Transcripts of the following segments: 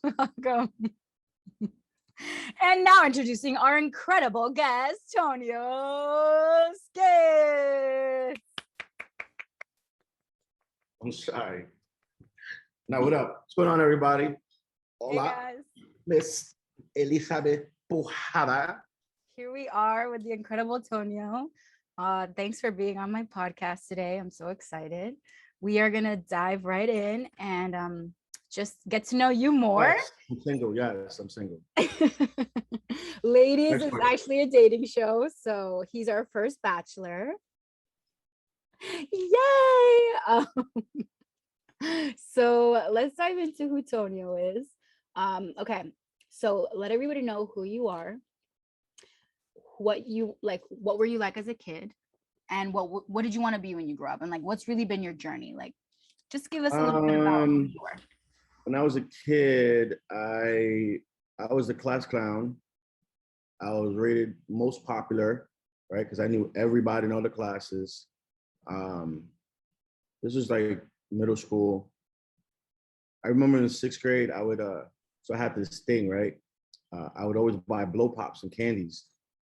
Welcome. And now introducing our incredible guest, Tonio Skits. I'm sorry. Now, what up? What's going on, everybody? Hola, Hey guys. Miss Elizabeth Pujada. Here we are with the incredible Tonio. Thanks for being on my podcast today. I'm so excited. We are gonna dive right in and just get to know you more. Yes, I'm single. Yes, I'm single. Ladies, Next is question. actually a dating show, so he's our first bachelor. Yay! So let's dive into who Tonio is. Okay, so let everybody know who you are, what you like, what were you like as a kid, and what did you want to be when you grew up, and like what's really been your journey. Like, just give us a little bit about who you are. When I was a kid, I was the class clown. I was rated most popular, right? Because I knew everybody in all the classes. This was like middle school. I remember in sixth grade, I would so I had this thing, right? I would always buy blow pops and candies,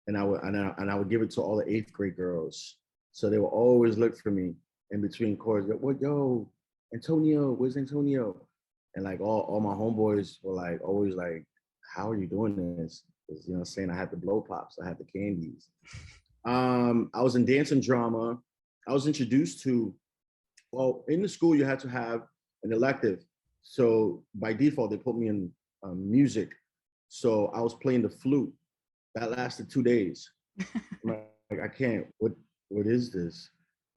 and I would give it to all the eighth grade girls. So they would always look for me in between chords. What, yo, Antonio? Where's Antonio? And like all my homeboys were like always like, how are you doing this? Because you know, saying I had the blow pops, I had the candies. I was in dance and drama. I was introduced to, well, in the school you had to have an elective. So by default, they put me in music. So I was playing the flute. That lasted 2 days. I'm like, I can't. What is this?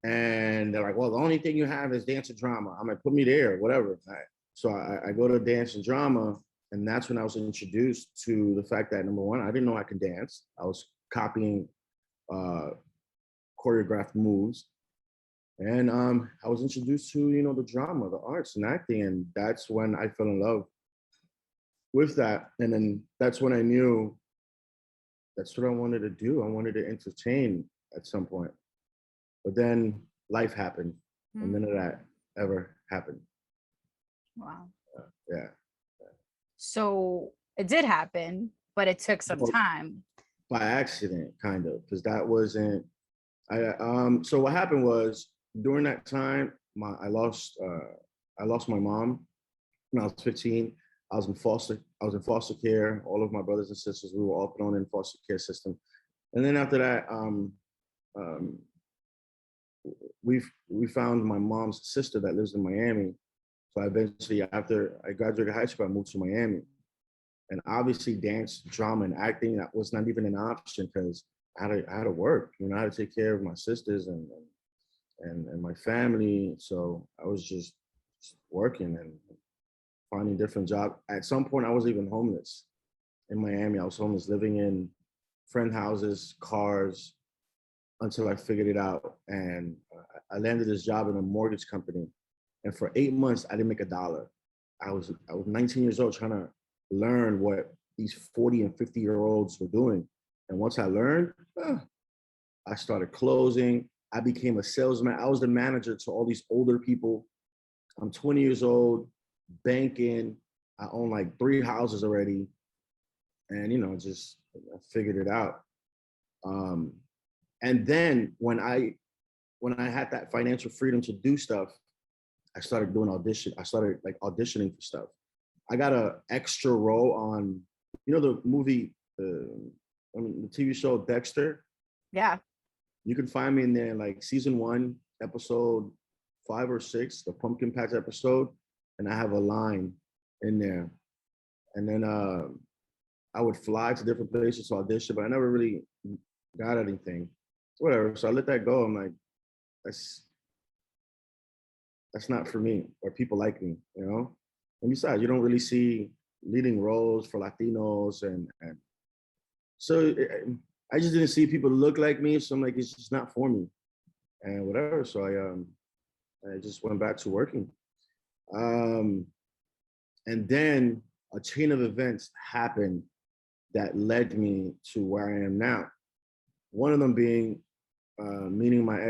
And they're like, well, the only thing you have is dance and drama. I'm like, put me there, whatever. So I go to dance and drama, and that's when I was introduced to the fact that, number one, I didn't know I could dance. I was copying choreographed moves. And I was introduced to, you know, the drama, the arts and acting. And that's when I fell in love with that. And then that's when I knew that's what I wanted to do. I wanted to entertain at some point. But then life happened. And none of that ever happened. Wow. Yeah. So it did happen, but it took some time. By accident, kind of, because that wasn't. So what happened was during that time, I lost my mom when I was 15. I was in foster care. All of my brothers and sisters, we were all thrown in foster care system. And then after that, we found my mom's sister that lives in Miami. So eventually, after I graduated high school, I moved to Miami. And obviously, dance, drama, and acting, that was not even an option because I had to work. You know, I had to take care of my sisters and my family. So I was just working and finding different jobs. At some point, I was even homeless in Miami. I was homeless, living in friend houses, cars, until I figured it out. And I landed this job in a mortgage company. And for 8 months, I didn't make $1. I was 19 years old trying to learn what these 40 and 50-year-olds were doing. And once I learned, I started closing. I became a salesman. I was the manager to all these older people. I'm 20 years old, banking. I own like 3 houses already. And, you know, just I figured it out. And then when I had that financial freedom to do stuff, I started doing audition. I started like auditioning for stuff. I got an extra role on, you know, the movie, the TV show Dexter. Yeah. You can find me in there, like season 1, episode 5 or 6, the pumpkin patch episode, and I have a line in there. And then I would fly to different places to audition, but I never really got anything. So whatever. So I let that go. I'm like, that's not for me or people like me, you know? And besides, you don't really see leading roles for Latinos. And so I just didn't see people look like me. So I'm like, it's just not for me and whatever. So I just went back to working. And then a chain of events happened that led me to where I am now. One of them being meeting my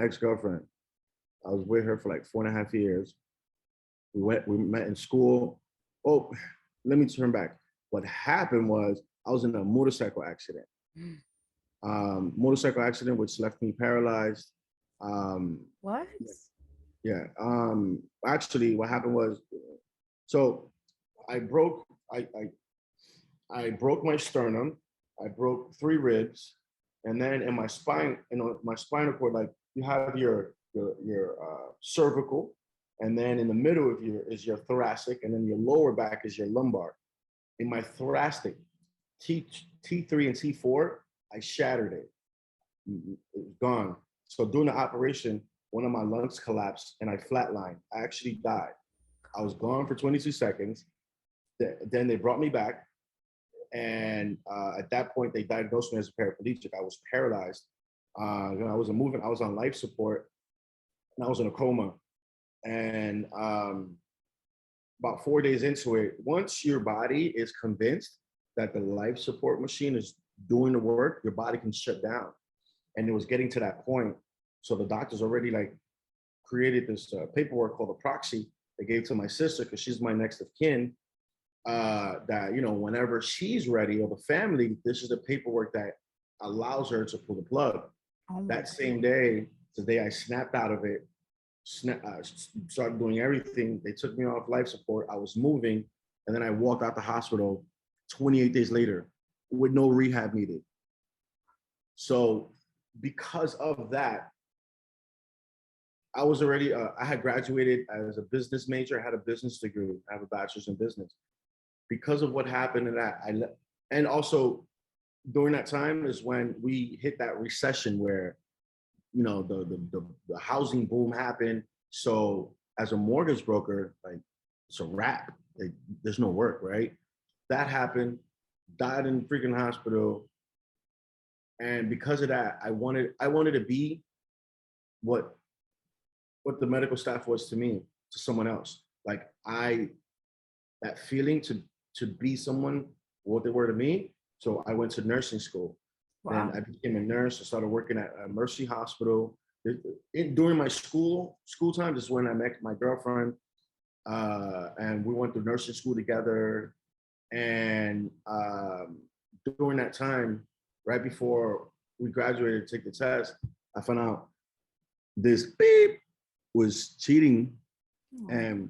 ex-girlfriend. I was with her for like 4.5 years. We met in school. Oh, let me turn back. What happened was I was in a motorcycle accident. Motorcycle accident which left me paralyzed. Um, What? yeah. Actually, what happened was, so I broke I broke my sternum. I broke 3 ribs, and then in my spine, my spinal cord, like you have your cervical, and then in the middle of your is your thoracic, and then your lower back is your lumbar. In my thoracic, T3 and T4, I shattered it. It was gone. So during the operation, one of my lungs collapsed and I flatlined. I actually died. I was gone for 22 seconds. Then they brought me back. And at that point, they diagnosed me as a paraplegic. I was paralyzed. I wasn't moving. I was on life support, and I was in a coma. And about 4 days into it, once your body is convinced that the life support machine is doing the work, your body can shut down. And it was getting to that point. So the doctors already like created this paperwork called a proxy. They gave to my sister because she's my next of kin. That whenever she's ready or the family, this is the paperwork that allows her to pull the plug. Oh my That same day, the day I snapped out of it, started doing everything. They took me off life support. I was moving, and then I walked out the hospital 28 days later with no rehab needed. So because of that, I was already, I had graduated as a business major. I had a business degree. I have a bachelor's in business. Because of what happened in that, and also during that time is when we hit that recession where, the housing boom happened. So as a mortgage broker, like it's a wrap. Like, there's no work, right? That happened, died in the freaking hospital. And because of that, I wanted to be what the medical staff was to me, to someone else. Like that feeling to be someone, what they were to me. So I went to nursing school. Then wow. I became a nurse. I started working at a Mercy Hospital. During my school time, this is when I met my girlfriend, and we went through nursing school together. And during that time, right before we graduated to take the test, I found out this beep was cheating, Aw. and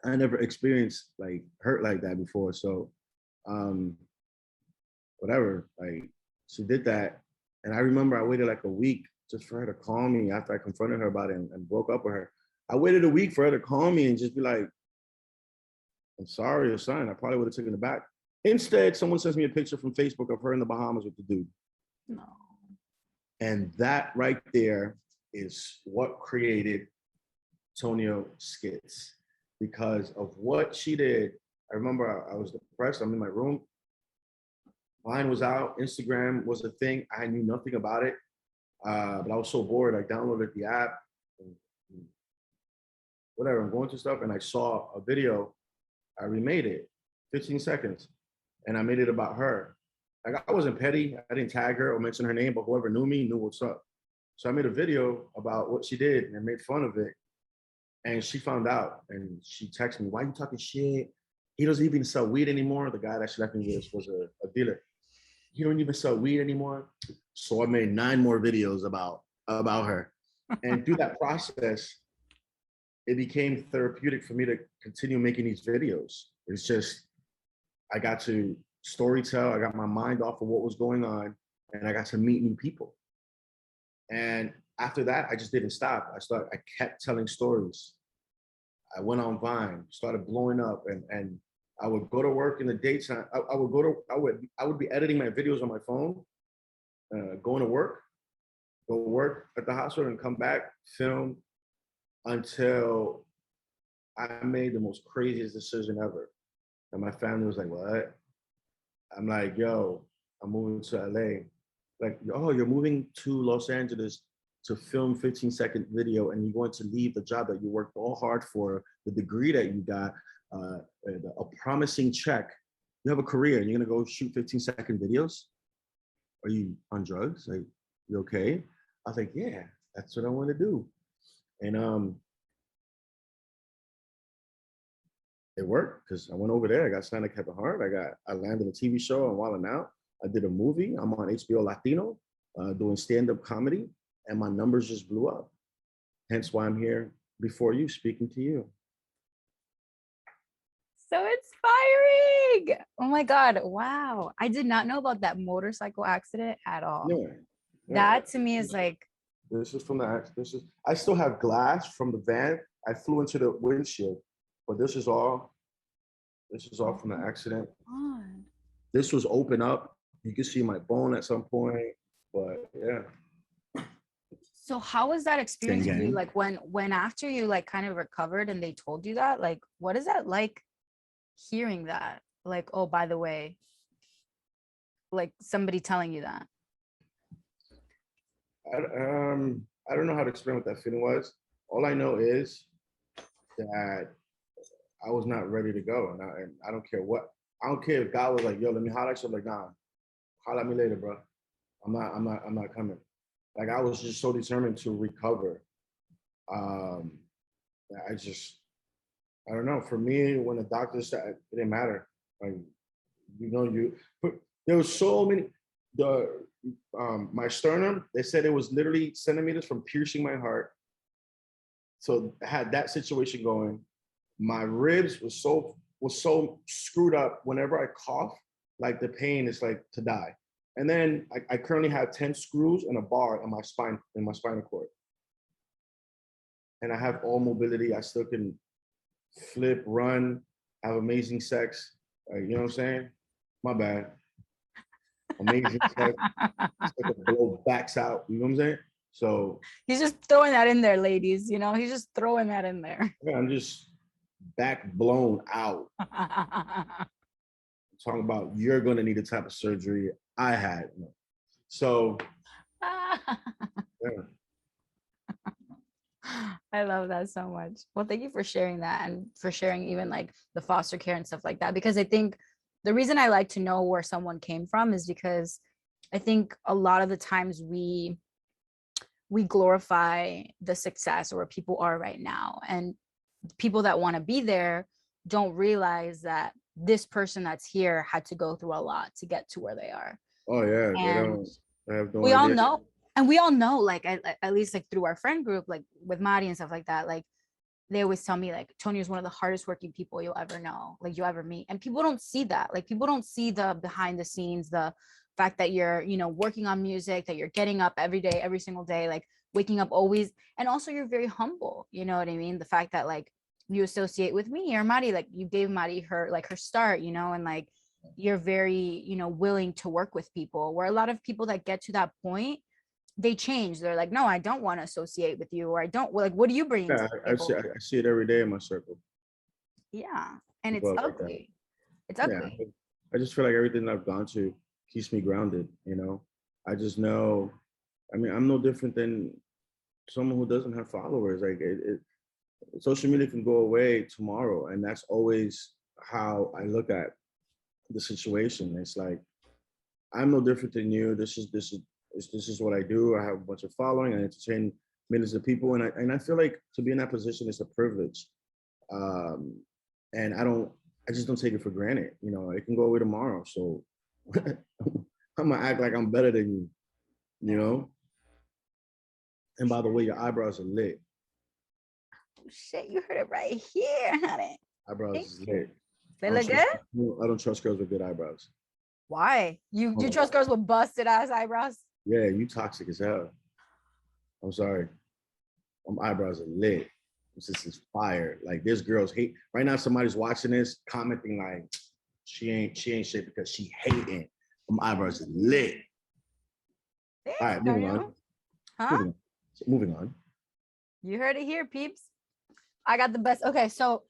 I never experienced like hurt like that before. So, um, whatever, like she did that, and I remember I waited like a week just for her to call me after I confronted her about it and broke up with her. I waited a week for her to call me and just be like, "I'm sorry or something." I probably would have taken it back. Instead, someone sends me a picture from Facebook of her in the Bahamas with the dude, No. and that right there is what created Tonio Skits because of what she did. I remember I was depressed. I'm in my room. Vine was out. Instagram was a thing. I knew nothing about it, but I was so bored. I downloaded the app. And whatever. I'm going through stuff, and I saw a video. I remade it, 15 seconds, and I made it about her. Like I wasn't petty. I didn't tag her or mention her name, but whoever knew me knew what's up. So I made a video about what she did and made fun of it. And she found out and she texted me, "Why are you talking shit? He doesn't even sell weed anymore." The guy that she left me with was a dealer. "He don't even sell weed anymore." So I made 9 more videos about her. And through that process, it became therapeutic for me to continue making these videos. It's just I got to storytell, I got my mind off of what was going on, and I got to meet new people. And after that, I just didn't stop. I kept telling stories. I went on Vine, started blowing up, and I would go to work in the daytime. I would be editing my videos on my phone, going to work, go work at the hospital, and come back, film until I made the most craziest decision ever. And my family was like, "What?" I'm like, "Yo, I'm moving to LA." Like, "Oh, you're moving to Los Angeles to film 15-second video and you're going to leave the job that you worked all hard for, the degree that you got, a promising check. You have a career and you're gonna go shoot 15-second videos? Are you on drugs? Like, you okay?" I was like, "Yeah, that's what I want to do." And it worked because I went over there. I got signed to Kevin Hart. I landed a TV show on Wild 'N Out. I did a movie. I'm on HBO Latino doing stand-up comedy, and my numbers just blew up. Hence why I'm here before you, speaking to you. So inspiring. Oh my God. Wow. I did not know about that motorcycle accident at all. Yeah, yeah. That to me is like, This is from the. This is. I still have glass from the van. I flew into the windshield, but this is all. This is all oh from the my accident. God. This was open up. You can see my bone at some point, but yeah. So how was that Gang experience for you? gang. Like when after you like kind of recovered and they told you that, like what is that like hearing that? Like, oh, by the way, like somebody telling you that. I don't know how to explain what that feeling was. All I know is that I was not ready to go, and I don't care what. I don't care if God was like, "Yo, let me holler at you." I'm like, "Nah, holler at me later, bro. I'm not coming." Like I was just so determined to recover. Um, I just, I don't know. For me, when the doctor said it didn't matter, like but there was so many. The my sternum, they said it was literally centimeters from piercing my heart. So I had that situation going. My ribs was so screwed up. Whenever I cough, like the pain is like to die. And then I currently have 10 screws and a bar in my spinal cord. And I have all mobility. I still can flip, run, have amazing sex. You know what I'm saying? My bad. Amazing sex. It's like a blow backs out. You know what I'm saying? So He's just throwing that in there, ladies. You know, he's just throwing that in there. yeah, I'm just back blown out. Talking about you're gonna need a type of surgery I had. So yeah. I love that so much. Well, thank you for sharing that and for sharing even like the foster care and stuff like that. Because I think the reason I like to know where someone came from is because I think a lot of the times we glorify the success or where people are right now. And people that want to be there don't realize that this person that's here had to go through a lot to get to where they are. Oh yeah, they And don't. I have no we all idea. know, and we all know, like at least like through our friend group, like with Madi and stuff like that, like they always tell me like Tony is one of the hardest working people you'll ever know, like you ever meet. And people don't see that. Like people don't see the behind the scenes, the fact that you're, you know, working on music, that you're getting up every day, every single day, like waking up always. And also you're very humble. You know what I mean? The fact that like you associate with me or Madi, like you gave Madi her like her start, you know, and like you're very, you know, willing to work with people, where a lot of people that get to that point, they change. They're like, no, I don't want to associate with you, or I don't like, what are you bringing to Yeah, the I table? see it every day in my circle. Yeah. And it's People are like that. ugly. It's Yeah, ugly. I just feel like everything I've gone to keeps me grounded. You know, I just know. I mean, I'm no different than someone who doesn't have followers. Like social media can go away tomorrow, and that's always how I look at the situation. It's like I'm no different than you. This is what I do. I have a bunch of following. I entertain millions of people, and I feel like to be in that position is a privilege. Um, and I just don't take it for granted. You know, it can go away tomorrow. So I'm gonna act like I'm better than you. You know. And by the way, your eyebrows are lit. Oh, shit, you heard it right here, honey. Eyebrows Thank is you. lit. They look good. I don't trust girls with good eyebrows. Why? You Oh, trust girls with busted ass eyebrows? yeah, you toxic as hell. I'm sorry. My eyebrows are lit. This is fire. Like there's girls hate right now. Somebody's watching this, commenting like, she ain't shit because she hating. My eyebrows are lit. All Thanks, right, moving on. Tonio. Huh? Moving on. Moving on. You heard it here, peeps. I got the best. Okay, so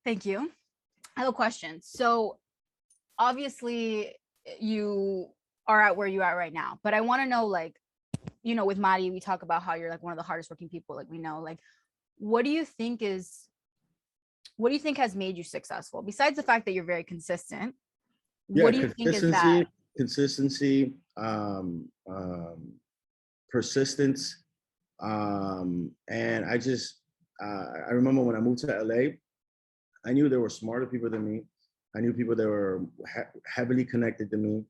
thank you. I have a question. So obviously you are at where you are right now, but I want to know, like, you know, with Madi, we talk about how you're like one of the hardest working people, like we know, like, what do you think is, what do you think has made you successful besides the fact that you're very consistent? Yeah, What do you think is that? consistency, persistence, and I remember when I moved to LA, I knew there were smarter people than me. I knew people that were heavily connected to me.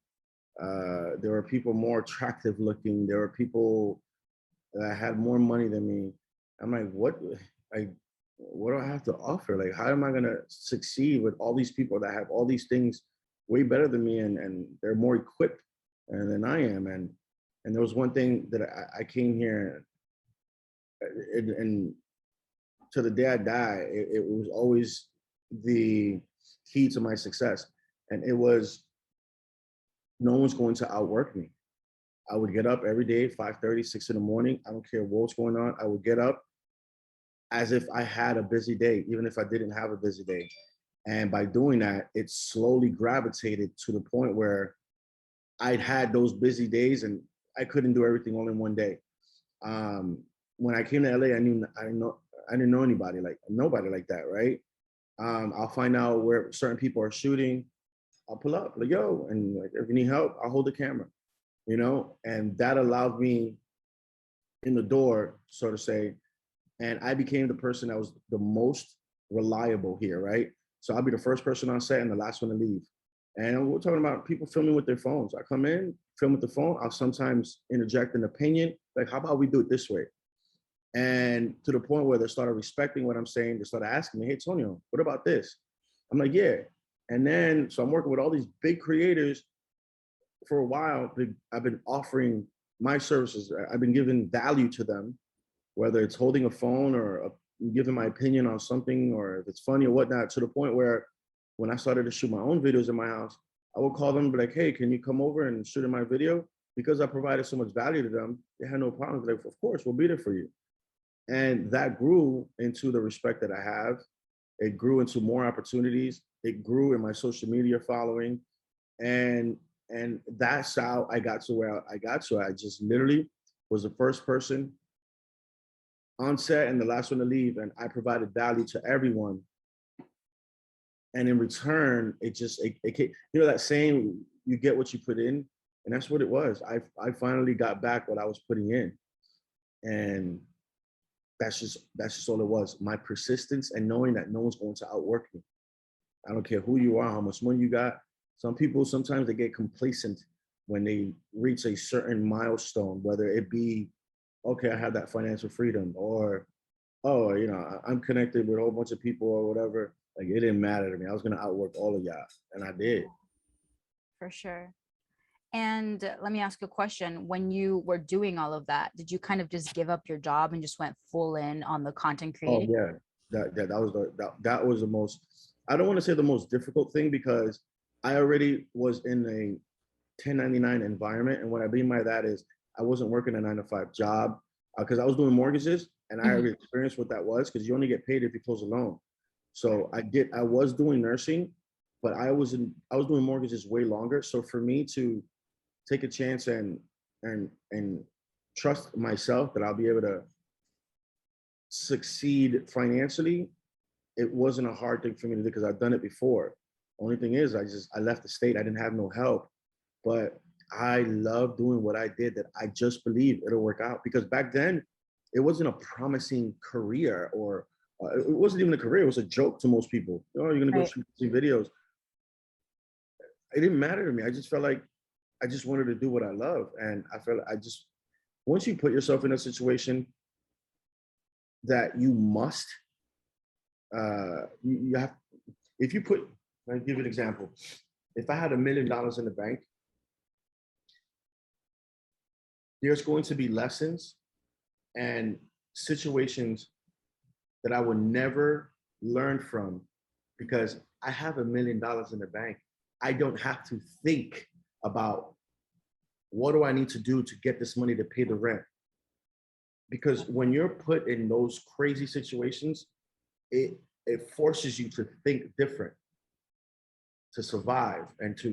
There were people more attractive looking. There were people that had more money than me. I'm like, like, what do I have to offer? Like, how am I gonna succeed with all these people that have all these things way better than me, and they're more equipped than I am? And there was one thing that I came here, and to the day I die, it was always the key to my success, and it was no one's going to outwork me. I would get up every day, 5:30, 6 in the morning. I don't care what's going on. I would get up as if I had a busy day, even if I didn't have a busy day. And by doing that, it slowly gravitated to the point where I'd had those busy days and I couldn't do everything all in one day. Um, when I came to LA, I didn't know anybody like nobody like that, right? I'll find out where certain people are shooting. I'll pull up, like yo, and like if you need help, I'll hold the camera, and that allowed me in the door, so to say, and I became the person that was the most reliable here, right? So I'll be the first person on set and the last one to leave. And we're talking about people filming with their phones. I come in, film with the phone. I'll sometimes interject an opinion, like, how about we do it this way? And to the point where they started respecting what I'm saying, they started asking me, hey, Tonio, what about this? I'm like, yeah. And then, so I'm working with all these big creators for a while. I've been offering my services. I've been giving value to them, whether it's holding a phone or giving my opinion on something, or if it's funny or whatnot, to the point where when I started to shoot my own videos in my house, I would call them and be like, hey, can you come over and shoot in my video? Because I provided so much value to them, they had no problem. Like, of course, we'll be there for you. And that grew into the respect that I have. It grew into more opportunities. It grew in my social media following. And that's how I got to where I got to. I just literally was the first person on set and the last one to leave, and I provided value to everyone. And in return, it that saying, you get what you put in, and that's what it was. I finally got back what I was putting in, and that's just all it was. My persistence and knowing that no one's going to outwork me. I don't care who you are, how much money you got. Some people sometimes they get complacent when they reach a certain milestone, whether it be, okay, I have that financial freedom, or oh, I'm connected with a whole bunch of people or whatever. Like it didn't matter to me. I was gonna outwork all of y'all, and I did. For sure. And let me ask you a question. When you were doing all of that, did you kind of just give up your job and just went full in on the content Oh creating? yeah, that was the most. I don't want to say the most difficult thing because I already was in a 1099 environment, and what I mean by that is I wasn't working a 9 to 5 job because I was doing mortgages, and I Mhm. already experienced what that was because you only get paid if you close a loan. So I was doing nursing, but I was doing mortgages way longer. So for me to take a chance and trust myself that I'll be able to succeed financially, it wasn't a hard thing for me to do because I've done it before. Only thing is, I left the state. I didn't have no help, but I love doing what I did. That I just believe it'll work out because back then, it wasn't a promising career, or it wasn't even a career. It was a joke to most people. Oh, you're gonna go Right. shoot videos. It didn't matter to me. I just felt like I just wanted to do what I love, and I felt like I just once you put yourself in a situation that you must, you have. If you put, I'll give you an example. If I had $1 million in the bank, there's going to be lessons and situations that I would never learn from because I have $1 million in the bank. I don't have to think about what do I need to do to get this money to pay the rent. Because when you're put in those crazy situations, it forces you to think different, to survive, and to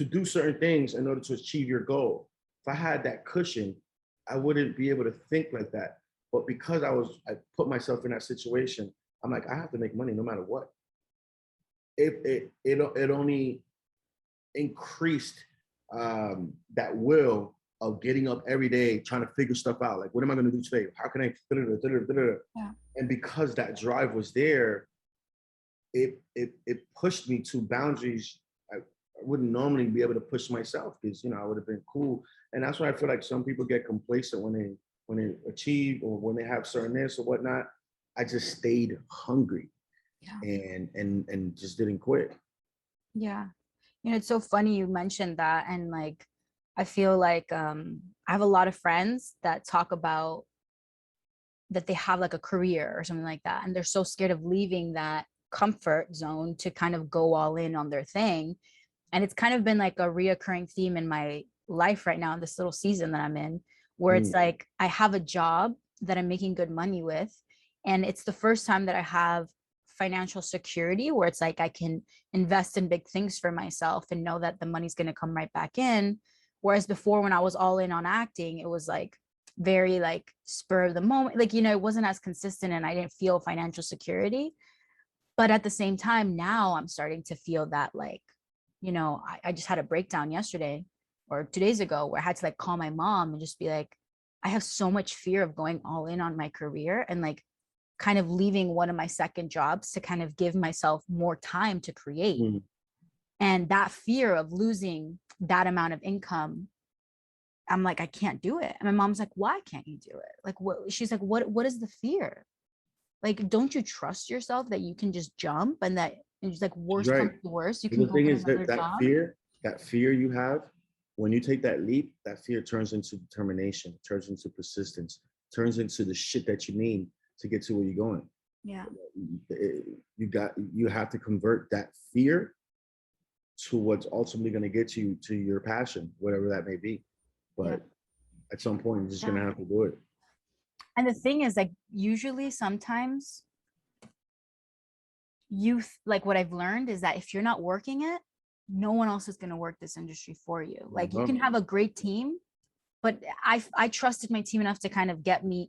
do certain things in order to achieve your goal. If I had that cushion, I wouldn't be able to think like that. But because I put myself in that situation, I'm like, I have to make money no matter what. It only increased that will of getting up every day, trying to figure stuff out. Like, what am I going to do today? How can I? Yeah. And because that drive was there, it pushed me to boundaries I wouldn't normally be able to push myself because I would have been cool. And that's why I feel like some people get complacent when they achieve or when they have certain this or whatnot. I just stayed hungry Yeah. and just didn't quit. Yeah. It's so funny you mentioned that. And like, I feel like I have a lot of friends that talk about that they have like a career or something like that. And they're so scared of leaving that comfort zone to kind of go all in on their thing. And it's kind of been like a reoccurring theme in my life right now in this little season that I'm in, where it's Mm, like I have a job that I'm making good money with. And it's the first time that I have financial security where it's like I can invest in big things for myself and know that the money's going to come right back in. Whereas before, when I was all in on acting, it was like very like spur of the moment, like, it wasn't as consistent and I didn't feel financial security. But at the same time, now I'm starting to feel that like, I just had a breakdown yesterday or 2 days ago where I had to like call my mom and just be like, I have so much fear of going all in on my career and like kind of leaving one of my second jobs to kind of give myself more time to create. mm. And that fear of losing that amount of income, I'm like, I can't do it. And my mom's like, why can't you do it? Like, what? She's like, what is the fear? Like, don't you trust yourself that you can just jump and that and just like She's worst comes right. to worst, you But can the go thing get is another that job? that fear you have, when you take that leap, that fear turns into determination, turns into persistence, turns into the shit that you need to get to where you're going. Yeah. You have to convert that fear to what's ultimately going to get you to your passion, whatever that may be. Yeah. But at some point, you're just going Yeah. to have to do it. And the thing is, like, usually sometimes like what I've learned is that if you're not working it, no one else is going to work this industry for you. Like, you can have a great team, but I trusted my team enough to kind of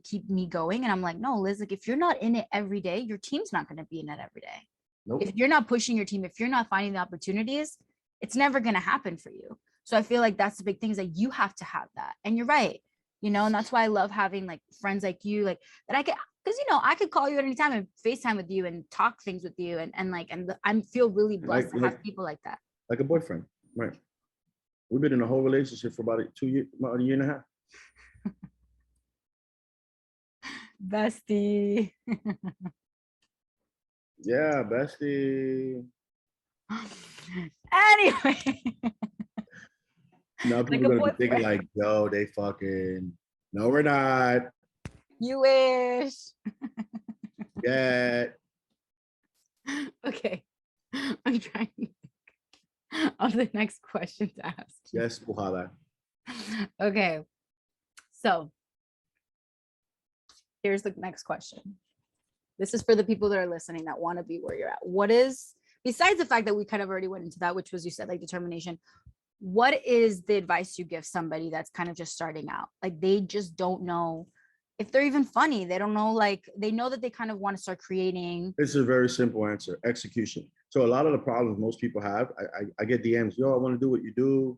keep me going. And I'm like, no, Liz, like if you're not in it every day, your team's not going to be in it every day. Nope. If you're not pushing your team, if you're not finding the opportunities, it's never going to happen for you. So I feel like that's the big thing, is that you have to have that. And you're right, and that's why I love having like friends like you, like that I could, because I could call you at any time and FaceTime with you and talk things with you, and I feel really blessed to have people like that. Like a boyfriend, right? We've been in a whole relationship for about about a year and a half. Bestie. Yeah, bestie. Anyway, Now like people a are gonna be thinking boyfriend. like, yo, they fucking no, we're not. You wish. Yeah. Okay. I'm trying to think of the next question to ask you. Yes, Puhala. Okay. So here's the next question. This is for the people that are listening that want to be where you're at. What is, besides the fact that we kind of already went into that, which was, you said, like determination, what is the advice you give somebody that's kind of just starting out? Like they just don't know if they're even funny. They don't know, like they know that they kind of want to start creating. It's a very simple answer: execution. So a lot of the problems most people have, I get DMs, yo, I want to do what you do,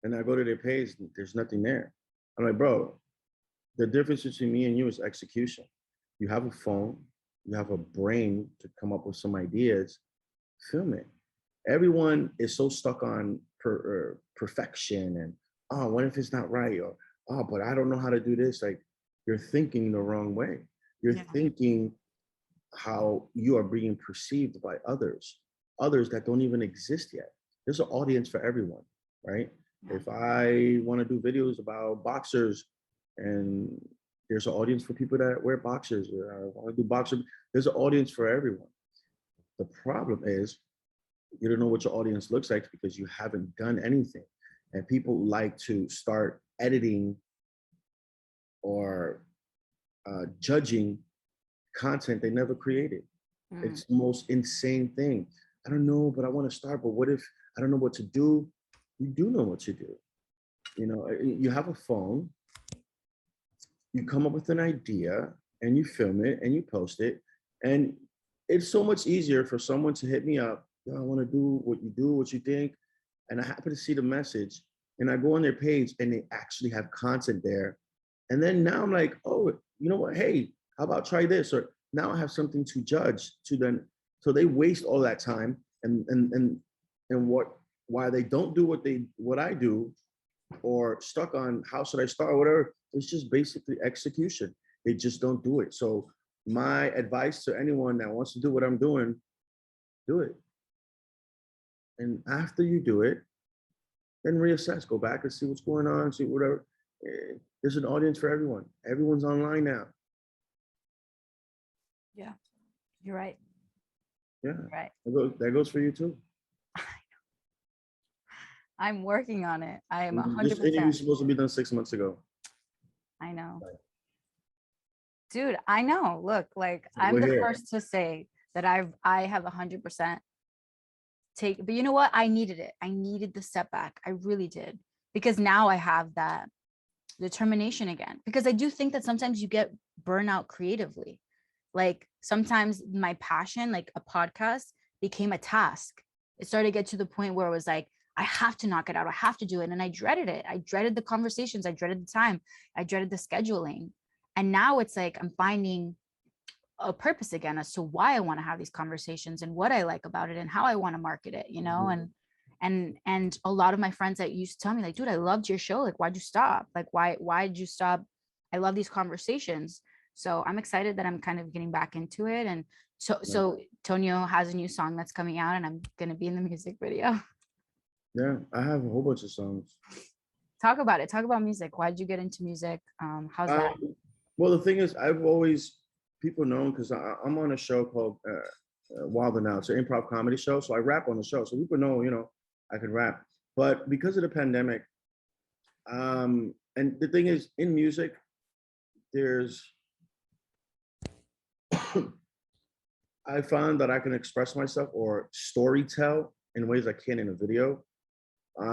and I go to their page, and there's nothing there. I'm like, bro, the difference between me and you is execution. You have a phone, you have a brain to come up with some ideas, film it. Everyone is so stuck on perfection and, oh, what if it's not right? Or, oh, but I don't know how to do this. Like, you're thinking the wrong way. You're Yeah. thinking how you are being perceived by others that don't even exist yet. There's an audience for everyone, right? Yeah. If I want to do videos about boxers, and there's an audience for people that wear boxers, or I want to do boxer, there's an audience for everyone. The problem is you don't know what your audience looks like because you haven't done anything. And people like to start editing or judging content they never created. It's the most insane thing. I don't know, but I want to start. But what if I don't know what to do? You do know what to do. You have a phone, you come up with an idea and you film it and you post it. And it's so much easier for someone to hit me up. Yo, I want to do, what you think. And I happen to see the message and I go on their page and they actually have content there. And then now I'm like, oh, you know what? Hey, how about try this? Or now I have something to judge to then So they waste all that time and why they don't do what I do, or stuck on how should I start or whatever. It's just basically execution. They just don't do it. So my advice to anyone that wants to do what I'm doing, do it. And after you do it, then reassess, go back and see what's going on, see whatever. There's an audience for everyone. Everyone's online now. Yeah, you're right. Yeah, You're right. that goes for you too. I'm working on it. I am This interview 100%. was supposed to be done 6 months ago. I know. Dude, I know. Look, like I'm We're the here. first to say that I have 100% take, but you know what? I needed it. I needed the setback. I really did. Because now I have that determination again. Because I do think that sometimes you get burnout creatively. Like sometimes my passion, like a podcast, became a task. It started to get to the point where it was like, I have to knock it out. I have to do it. And I dreaded it. I dreaded the conversations. I dreaded the time. I dreaded the scheduling. And now it's like I'm finding a purpose again as to why I want to have these conversations and what I like about it and how I want to market it, you know. And a lot of my friends that used to tell me like, dude, I loved your show. Like, why'd you stop? Like, why did you stop? I love these conversations. So I'm excited that I'm kind of getting back into it. And so Tonio has a new song that's coming out and I'm gonna be in the music video. Yeah, I have a whole bunch of songs. Talk about it. Talk about music. Why'd you get into music? How's that? Well, the thing is, I've always, people know, because I'm on a show called Wild and Out. It's an improv comedy show. So I rap on the show. So people know, I can rap. But because of the pandemic, and the thing is, in music, there's, I found that I can express myself or story tell in ways I can't in a video.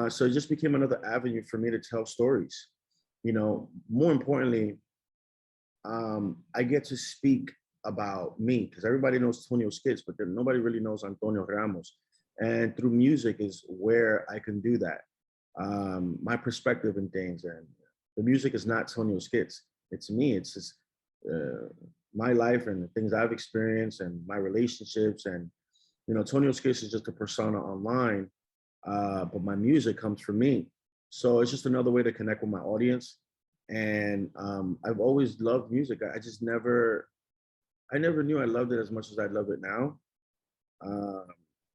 So it just became another avenue for me to tell stories. More importantly, I get to speak about me because everybody knows Tonio Skits, but then nobody really knows Antonio Ramos. And through music is where I can do that. My perspective in things, and the music is not Tonio Skits. It's me. It's just my life and the things I've experienced and my relationships. And Tonio Skits is just a persona online, but my music comes from me. So it's just another way to connect with my audience. And I've always loved music. I never knew I loved it as much as I love it now.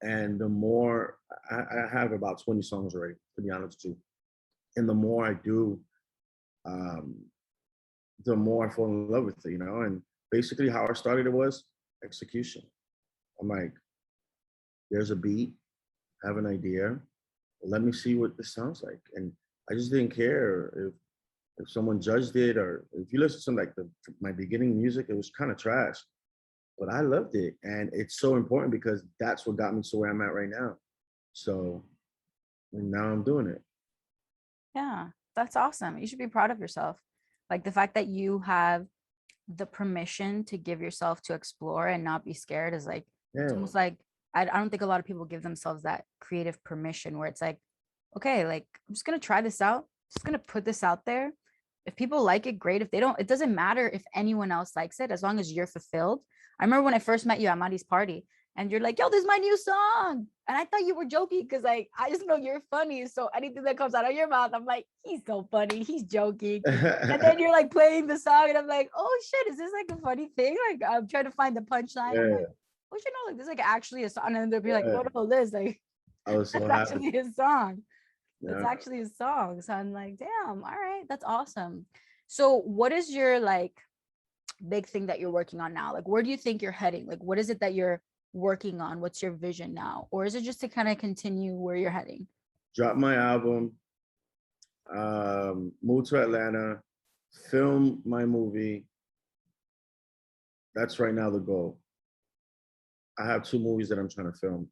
And the more I have about 20 songs already, to be honest with you. And the more I do, the more I fall in love with it, And basically how I started it was execution. I'm like, there's a beat, have an idea, let me see what this sounds like. And I just didn't care if someone judged it, or if you listen to like my beginning music, it was kind of trash, but I loved it. And it's so important because that's what got me to where I'm at right now. So, and now I'm doing it. Yeah, that's awesome. You should be proud of yourself. Like the fact that you have the permission to give yourself to explore and not be scared is like, it's Yeah. almost like, I don't think a lot of people give themselves that creative permission where it's like, okay, like I'm just going to try this out. Just going to put this out there. If people like it, great. If they don't, it doesn't matter if anyone else likes it, as long as you're fulfilled. I remember when I first met you at Mari's party and you're like, yo, this is my new song. And I thought you were joking because like, I just know you're funny. So anything that comes out of your mouth, I'm like, he's so funny. He's joking. And then you're like playing the song and I'm like, oh shit, is this like a funny thing? Like I'm trying to find the punchline. I'm like, oh, you know, like this is like actually a song. And then they'll be like, no, no, Liz, like I was so that's happy. actually his song. Yeah. That's actually his song. So I'm like, damn, all right, that's awesome. So what is your like big thing that you're working on now? Like, where do you think you're heading? Like, what is it that you're working on? What's your vision now? Or is it just to kind of continue where you're heading? Drop my album, move to Atlanta, film my movie. That's right now the goal. I have 2 movies that I'm trying to film.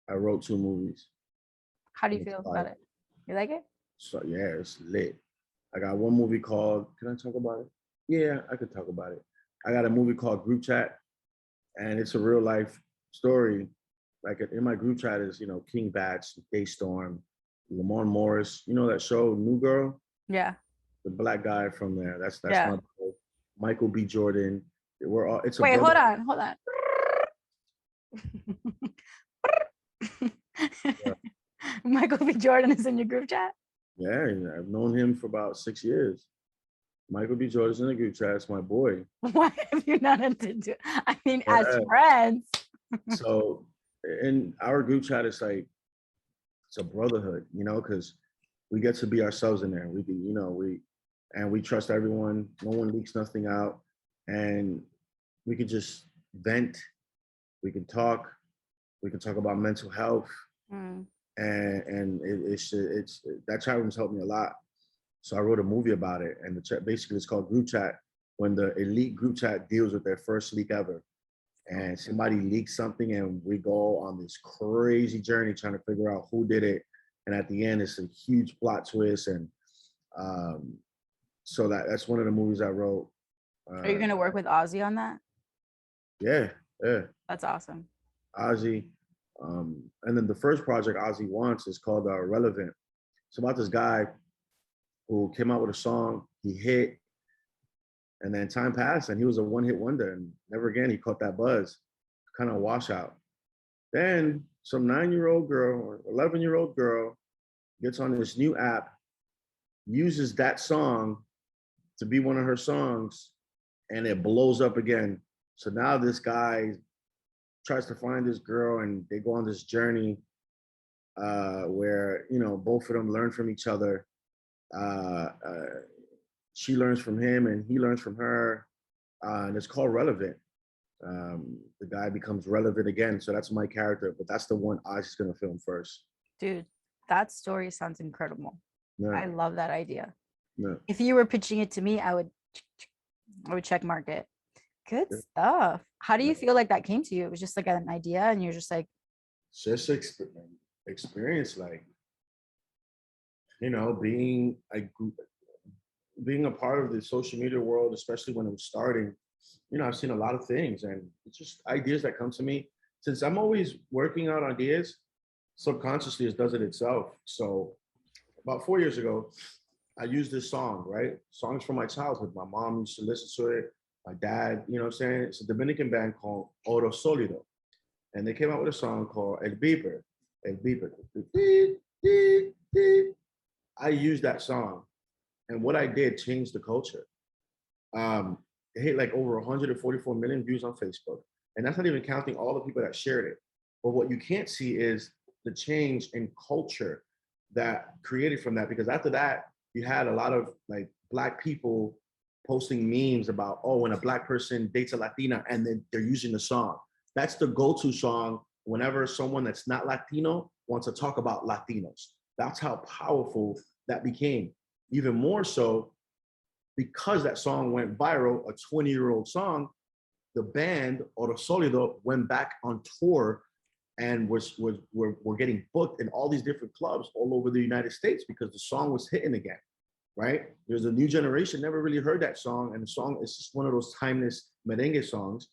I wrote 2 movies. How do you feel about it? You like it? So yeah, it's lit. I got one movie called, can I talk about it? Yeah, I could talk about it. I got a movie called Group Chat, and it's a real life story. Like in my group chat is, King Bats, Daystorm, Lamar Morris, that show, New Girl? Yeah. The black guy from there. That's Yeah. my bro. Michael B. Jordan. We're all, it's a Wait, brother. hold on. Yeah, Michael B. Jordan is in your group chat. yeah, I've known him for about 6 years. Michael B. Jordan's in the group chat. It's my boy. Why have you not entered? I mean, as Yeah. friends. So in our group chat, it's a brotherhood, because we get to be ourselves in there. We can, we trust everyone. No one leaks nothing out, and we can just vent. We can talk. We can talk about mental health, Mm. and it's that chat room's helped me a lot. So I wrote a movie about it, and the chat basically it's called Group Chat. When the elite group chat deals with their first leak ever, and somebody leaks something, and we go on this crazy journey trying to figure out who did it, and at the end it's a huge plot twist, and um, so that's one of the movies I wrote. Are you gonna work with Ozzy on that? Yeah, yeah, That's awesome. Ozzy, and then the first project Ozzy wants is called Relevant. It's about this guy who came out with a song, he hit, and then time passed, and he was a one-hit wonder, and never again he caught that buzz, kind of washout. Then some 9-year-old girl or 11-year-old girl gets on this new app, uses that song to be one of her songs, and it blows up again. So now this guy tries to find this girl, and they go on this journey where both of them learn from each other. She learns from him, and he learns from her, and it's called Relevant. The guy becomes relevant again, so that's my character, but that's the one Ozzy's gonna film first. Dude, that story sounds incredible. Yeah, I love that idea. yeah, If you were pitching it to me, I would check mark it. Good yeah. stuff. How do you Yeah. feel like that came to you? It was just like an idea and you're just like, It's just experience, like being being a part of the social media world, especially when it was starting. I've seen a lot of things, and it's just ideas that come to me. Since I'm always working on ideas, subconsciously it does it itself. So about 4 years ago, I used this song, right? Songs from my childhood. My mom used to listen to it. My dad, you know what I'm saying? It's a Dominican band called Oro Solido. And they came out with a song called El Beeper. El Beeper. Beep, beep, beep. I used that song. And what I did changed the culture. It hit like over 144 million views on Facebook. And that's not even counting all the people that shared it. But what you can't see is the change in culture that created from that. Because after that, you had a lot of like Black people posting memes about, oh, when a Black person dates a Latina, and then they're using the song. That's the go-to song whenever someone that's not Latino wants to talk about Latinos. That's how powerful that became. Even more so because that song went viral, a 20-year-old song, the band Oro Solido went back on tour and were getting booked in all these different clubs all over the United States because the song was hitting again, right? There's a new generation never really heard that song, and the song is just one of those timeless merengue songs.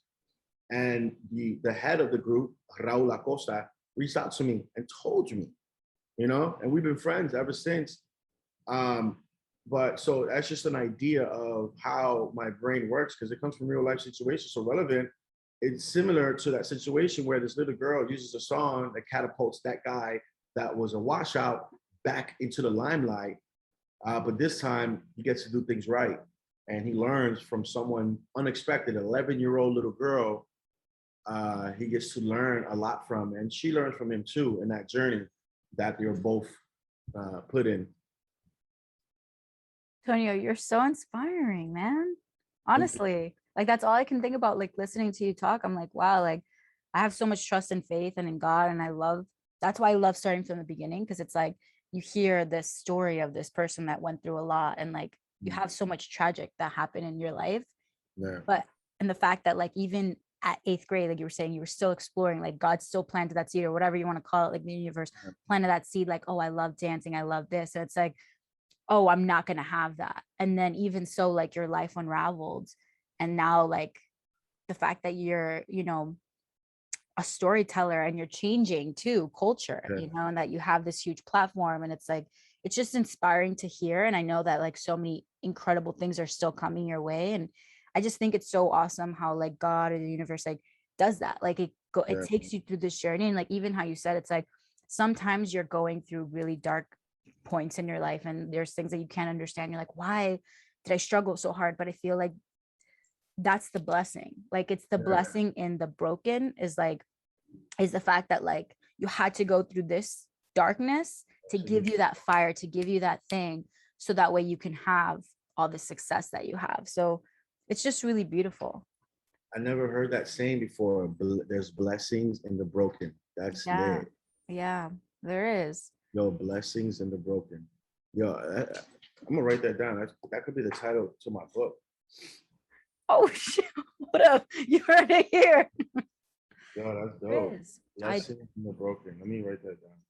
And the head of the group, Raul Acosta, reached out to me and told me, and we've been friends ever since. But so that's just an idea of how my brain works because it comes from real life situations. So Relevant, it's similar to that situation where this little girl uses a song that catapults that guy that was a washout back into the limelight. But this time he gets to do things right. And he learns from someone unexpected, 11-year-old little girl. He gets to learn a lot from, and she learns from him too in that journey that they're both put in. Tonio, you're so inspiring, man. Honestly, like that's all I can think about. Like listening to you talk, I'm like, wow, like I have so much trust and faith and in God. And that's why I love starting from the beginning because it's like you hear this story of this person that went through a lot and like you have so much tragic that happened in your life. Yeah. But and the fact that like even at 8th grade, like you were saying, you were still exploring, like God still planted that seed or whatever you want to call it, like the universe planted that seed, like, oh, I love dancing, I love this. So it's like, oh, I'm not going to have that. And then even so, like your life unraveled. And now like the fact that you're, a storyteller and you're changing too culture, Yeah. and that you have this huge platform and it's like, it's just inspiring to hear. And I know that like so many incredible things are still coming your way. And I just think it's so awesome how like God or the universe like does that. Like go, it Yeah. takes you through this journey. And like even how you said, it's like sometimes you're going through really dark points in your life and there's things that you can't understand. You're like, why did I struggle so hard? But I feel like that's the blessing. Like it's the Yeah. blessing in the broken is like, is the fact that like you had to go through this darkness to give you that fire, to give you that thing, so that way you can have all the success that you have. So it's just really beautiful. I never heard that saying before. There's blessings in the broken. That's Yeah. lit. Yeah, there is. Yo, blessings in the broken. Yo, I'm gonna write that down. That could be the title to my book. Oh shit. What up? You heard it here. Yo, that's There dope. is. Blessings in the broken. Let me write that down.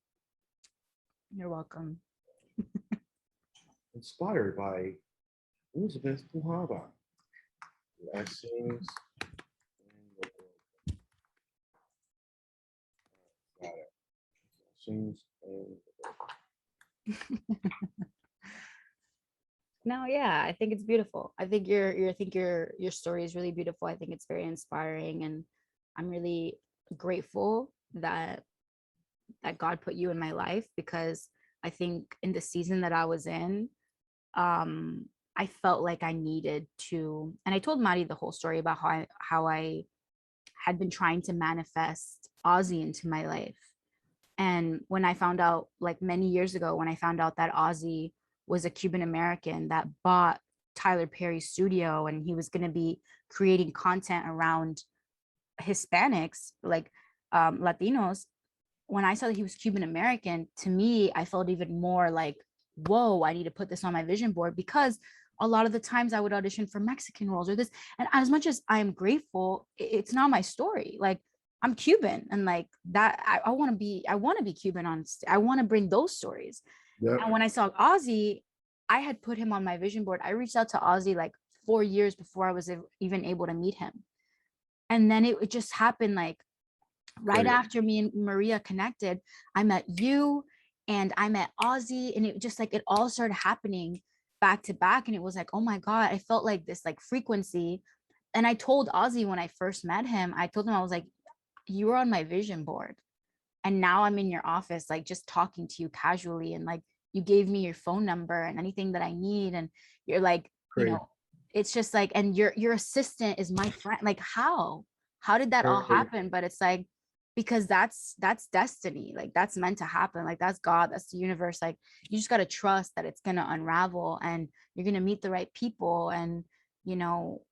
You're welcome. Inspired by who's the best Puhaba? Blessings in the broken. Got it. Blessings in the broken. No, yeah, I think it's beautiful. I think your story is really beautiful. I think it's very inspiring, and I'm really grateful that God put you in my life, because I think in the season that I was in, um, I felt like I needed to, and I told Maddie the whole story about how I had been trying to manifest Ozzy into my life. And when I found out, like many years ago, when I found out that Ozzy was a Cuban American that bought Tyler Perry's studio and he was going to be creating content around Hispanics, like Latinos, when I saw that he was Cuban American, to me, I felt even more like, whoa, I need to put this on my vision board, because a lot of the times I would audition for Mexican roles or this. And as much as I am grateful, it's not my story. Like I'm Cuban, and like that, I want to be Cuban I want to bring those stories. Yep. And when I saw Ozzy, I had put him on my vision board. I reached out to Ozzy like 4 years before I was even able to meet him. And then it just happened like right after me and Maria connected, I met you and I met Ozzy, and it just like it all started happening back to back. And it was like, oh my God, I felt like this like frequency. And I told Ozzy when I first met him, I told him, I was like, you were on my vision board. And now I'm in your office, like just talking to you casually. And like you gave me your phone number and anything that I need. And you're like, you know, it's just like, and your assistant is my friend. Like how did that all happen? But it's like, because that's destiny. Like that's meant to happen. Like that's God, that's the universe. Like you just got to trust that it's going to unravel and you're going to meet the right people. And you know,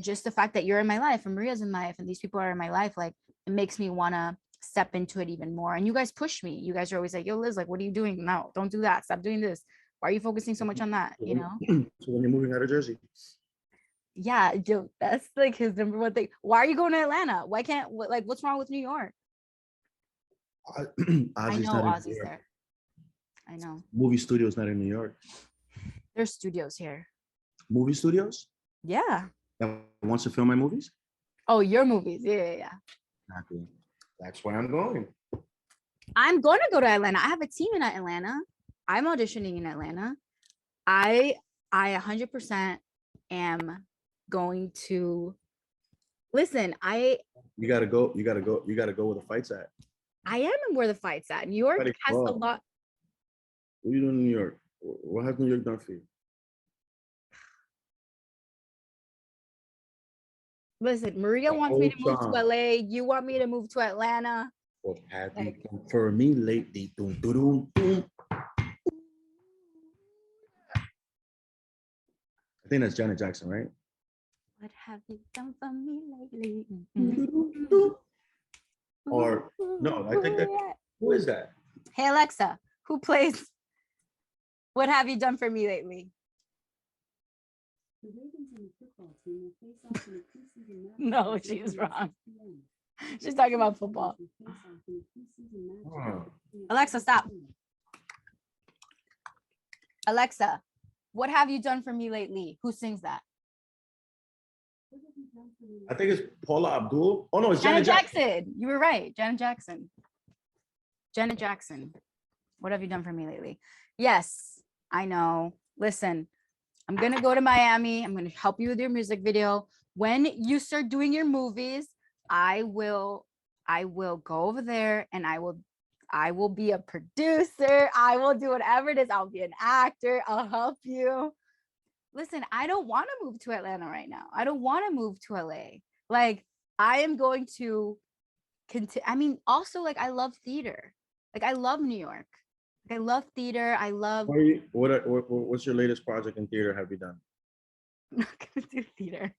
just the fact that you're in my life and Maria's in my life and these people are in my life, like it makes me want to step into it even more. And you guys push me. You guys are always like, yo, Liz, like, what are you doing? No, don't do that. Stop doing this. Why are you focusing so much on that? You know? So when you're moving out of Jersey? Yeah, Joe, that's like his number one thing. Why are you going to Atlanta? Why can't, like, what's wrong with New York? I know Ozzy's there. I know. Movie studios not in New York. There's studios here. Movie studios? Yeah. That wants to film my movies? Oh, your movies. Yeah. Exactly. That's where I'm going. I'm going to go to Atlanta. I have a team in Atlanta. I'm auditioning in Atlanta. I 100% am going to listen. You gotta go where the fight's at. I am where the fight's at. New York has a lot. What are you doing in New York? What has New York done for you? Listen, Maria wants me to move to LA. You want me to move to Atlanta. What have you done for me lately? Dun, dun, dun, dun. I think that's Janet Jackson, right? What have you done for me lately? Or no, I think that, who is that? Hey Alexa, who plays What Have You Done for Me Lately? No, she's wrong. She's talking about football. Alexa, stop. Alexa, what have you done for me lately? Who sings that? I think it's Paula Abdul. Oh no, it's Janet Jackson. You were right, Janet Jackson. Janet Jackson. What have you done for me lately? Yes, I know. Listen, I'm gonna go to Miami. I'm gonna help you with your music video. When you start doing your movies, I will I will go over there and I will be a producer. I will do whatever it is. I'll be an actor. I'll help you. Listen, I don't want to move to Atlanta right now. I don't want to move to LA. Like, I am going to continue. I mean, also, like, I love theater. Like, I love New York. Like, I love theater. I love, What's your latest project in theater have you done? I'm not going to do theater.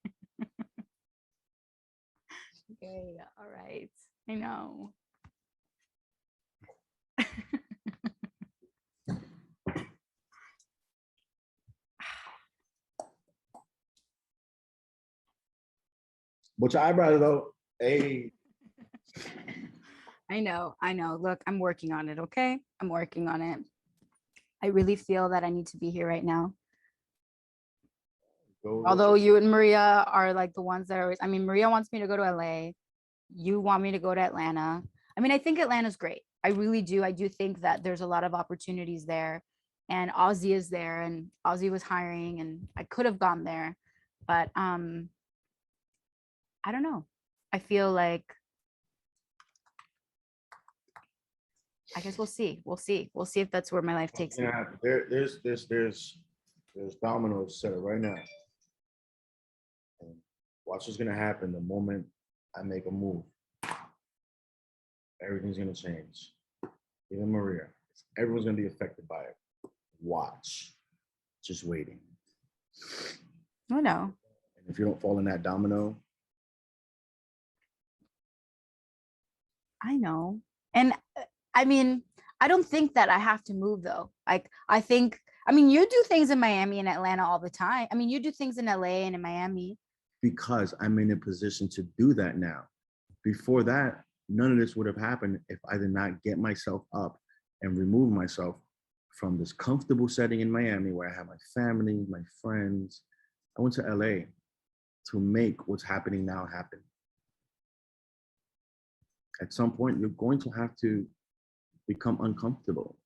Okay. All right. I know. What's your eyebrows though? Hey, I know. I know. Look, I'm working on it. Okay. I'm working on it. I really feel that I need to be here right now. Although you and Maria are like the ones that are always, I mean, Maria wants me to go to LA. You want me to go to Atlanta. I mean, I think Atlanta's great. I really do. I do think that there's a lot of opportunities there. And Aussie is there and Aussie was hiring and I could have gone there. But I don't know. I feel like I guess we'll see. We'll see. We'll see if that's where my life takes me. yeah, there's dominoes set up right now. And watch what's gonna happen the moment I make a move. Everything's gonna change. Even Maria, everyone's gonna be affected by it. Watch, just waiting. Oh no. And if you don't fall in that domino, I know. And I mean, I don't think that I have to move though. Like, I think, I mean, you do things in Miami and Atlanta all the time. I mean, you do things in LA and in Miami. because I'm in a position to do that now. Before that, none of this would have happened if I did not get myself up and remove myself from this comfortable setting in Miami where I have my family, my friends. I went to LA to make what's happening now happen. At some point, you're going to have to become uncomfortable.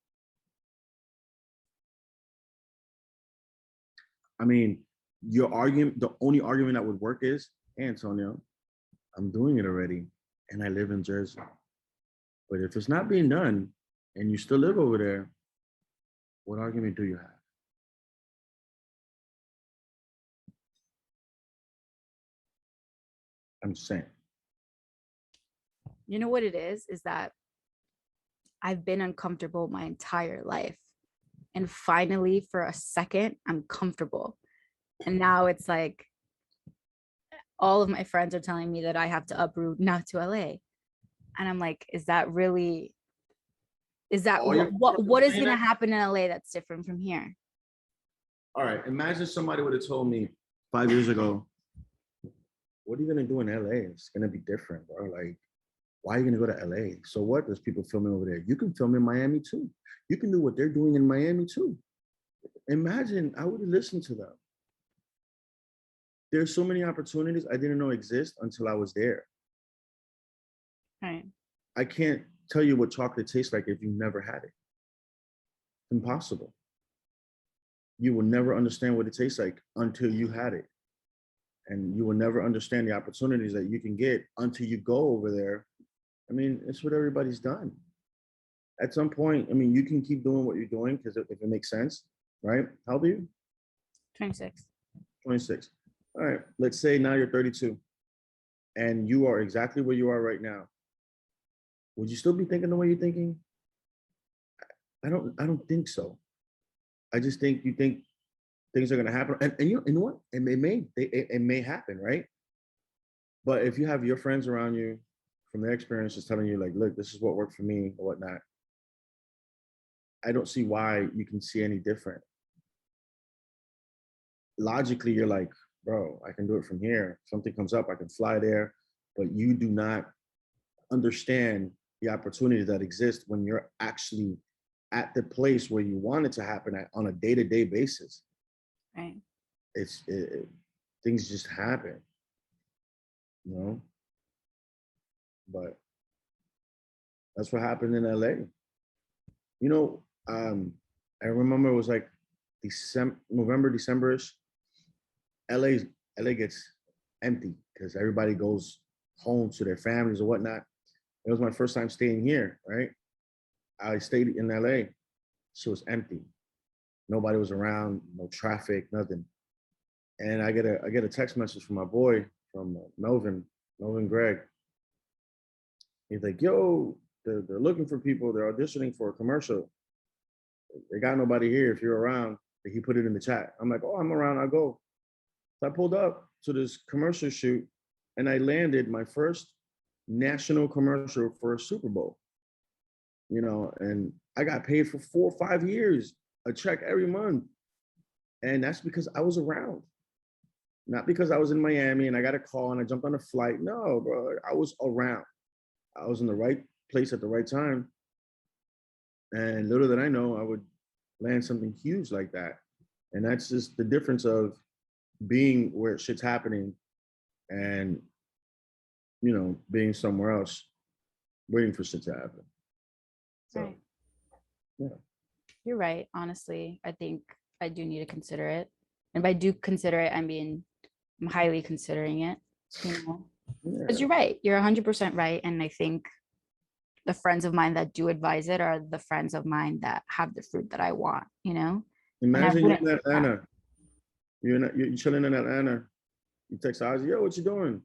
I mean, your argument, the only argument that would work is, hey, Antonio, I'm doing it already and I live in Jersey. But if it's not being done and you still live over there, what argument do you have? I'm just saying. You know what it is that I've been uncomfortable my entire life. And finally, for a second, I'm comfortable. And now it's like all of my friends are telling me that I have to uproot not to LA. And I'm like, is that really, is that All your what is saying going to that? happen in LA that's different from here? All right, imagine somebody would have told me 5 years ago, what are you gonna do in LA? It's gonna be different, bro. Like, why are you gonna go to LA? So what? There's people filming over there. You can film in Miami too. You can do what they're doing in Miami too. Imagine I would have listened to them. There's so many opportunities I didn't know exist until I was there. Right. I can't tell you what chocolate tastes like if you never had it. Impossible. You will never understand what it tastes like until you had it. And you will never understand the opportunities that you can get until you go over there. I mean, it's what everybody's done. At some point, I mean, you can keep doing what you're doing because if it makes sense, right? How old are you? 26. 26. All right. Let's say now you're 32 and you are exactly where you are right now. Would you still be thinking the way you're thinking? I don't think so. I just think you think things are gonna happen. And you know what? It may happen, right? But if you have your friends around you from their experiences telling you, like, look, this is what worked for me or whatnot, I don't see why you can see any different. Logically, you're like, bro, I can do it from here. If something comes up, I can fly there. But you do not understand the opportunities that exist when you're actually at the place where you want it to happen on a day-to-day basis. Right. Things just happen, you know. But that's what happened in LA. You know, I remember it was like November, Decemberish. LA LA gets empty because everybody goes home to their families or whatnot. It was my first time staying here, right? I stayed in LA. She was empty. Nobody was around, no traffic, nothing. And I get a text message from my boy from Melvin Gregg. He's like, "Yo, they're looking for people. They're auditioning for a commercial. They got nobody here. If you're around," he put it in the chat. I'm like, "Oh, I'm around. I'll go." So I pulled up to this commercial shoot, and I landed my first national commercial for a Super Bowl. And I got paid for 4 or 5 years, a check every month, and that's because I was around. Not because I was in Miami and I got a call and I jumped on a flight. No, bro, I was around. I was in the right place at the right time. And little did I know I would land something huge like that. And that's just the difference of being where shit's happening and, being somewhere else, waiting for shit to happen. So, Right. yeah. You're right. Honestly, I think I do need to consider it. And by do consider it, I'm highly considering it, because Yeah. you're right. You're 100% right. And I think the friends of mine that do advise it are the friends of mine that have the fruit that I want, And I Imagine you're wouldn't in take that. Atlanta. You're chilling in Atlanta. You text Ozzy, "Yo, what you doing?"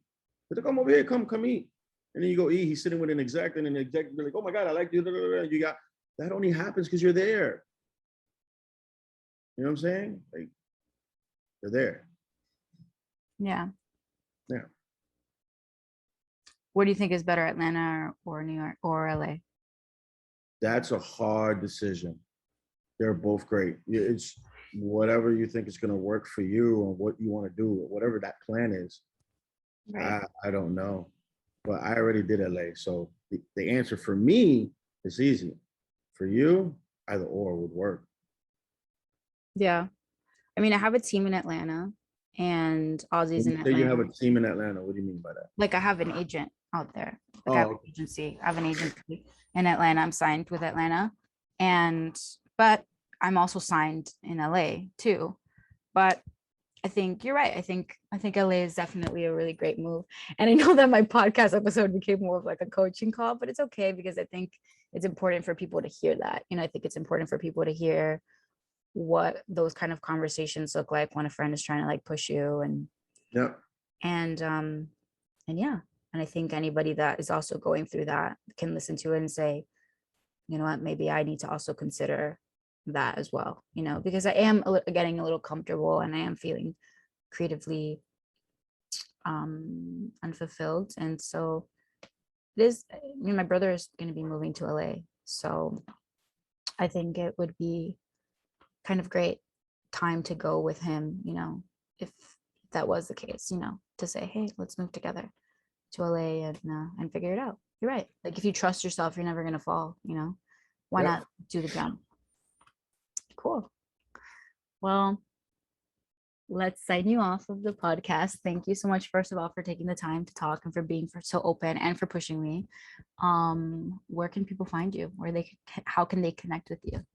He's like, "Come over here, come eat." And then you go eat. He's sitting with an exec, and an exec be like, "Oh my God, I like you." You got that only happens because you're there. You know what I'm saying? Like, you're there. Yeah. Yeah. What do you think is better, Atlanta or New York or LA? That's a hard decision. They're both great. It's whatever you think is going to work for you or what you want to do, or whatever that plan is. Right. I don't know, but I already did LA. So the answer for me is easy. For you, either or would work. Yeah. I mean, I have a team in Atlanta and Aussie's When in you say you have Atlanta. a team in Atlanta, what do you mean by that? Like I have an agent out there. Like I have an Oh, agency. I have an agency in Atlanta. I'm signed with Atlanta. But I'm also signed in LA too. But I think you're right. I think LA is definitely a really great move. And I know that my podcast episode became more of like a coaching call, but it's okay because I think it's important for people to hear that. I think it's important for people to hear what those kind of conversations look like when a friend is trying to like push you yeah. and and yeah. And I think anybody that is also going through that can listen to it and say, you know what, maybe I need to also consider that as well, because I am getting a little comfortable and I am feeling creatively unfulfilled. And so it is, my brother is going to be moving to LA. So I think it would be kind of great time to go with him, if that was the case, to say, hey, let's move together to LA and figure it out. You're right. Like if you trust yourself, you're never gonna fall, Why Yeah. not do the jump? Cool. Well, let's sign you off of the podcast. Thank you so much, first of all, for taking the time to talk and for being so open and for pushing me. Where can people find you? How can they connect with you?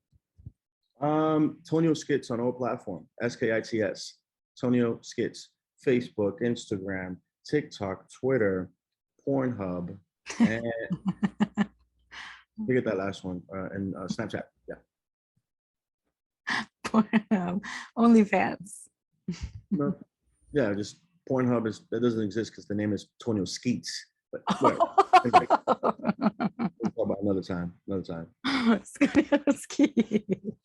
Tonio Skits on all platforms. SKITS. Tonio Skits. Facebook, Instagram, TikTok, Twitter, Pornhub, and forget that last one. And Snapchat. Yeah. OnlyFans. No. Yeah, just Pornhub that doesn't exist because the name is Tonio Skits. But whatever. Anyway, we'll talk about another time.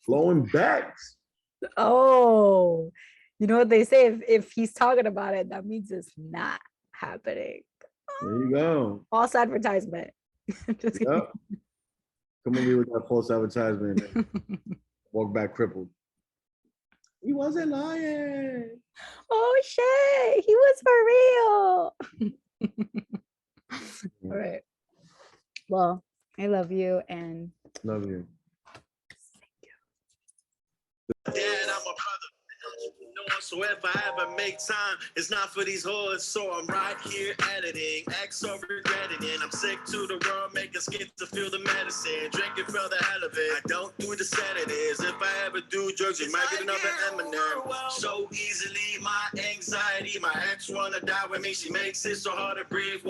Flowing backs. Oh, you know what they say? If he's talking about it, that means it's not happening. There you go. False advertisement. Just Yep. Come over here with that false advertisement and walk back crippled. He wasn't lying. Oh shit, he was for real. All right. Well, I love you and Love you. Dad, I'm a brother. So if I ever make time, it's not for these whores. So I'm right here editing, so regretting it. I'm sick to the world, making skits to feel the medicine, drinking for the hell of it. I don't do the sedatives. If I ever do drugs, you might get another Eminem. So easily, my anxiety, my ex wanna die with me. She makes it so hard to breathe.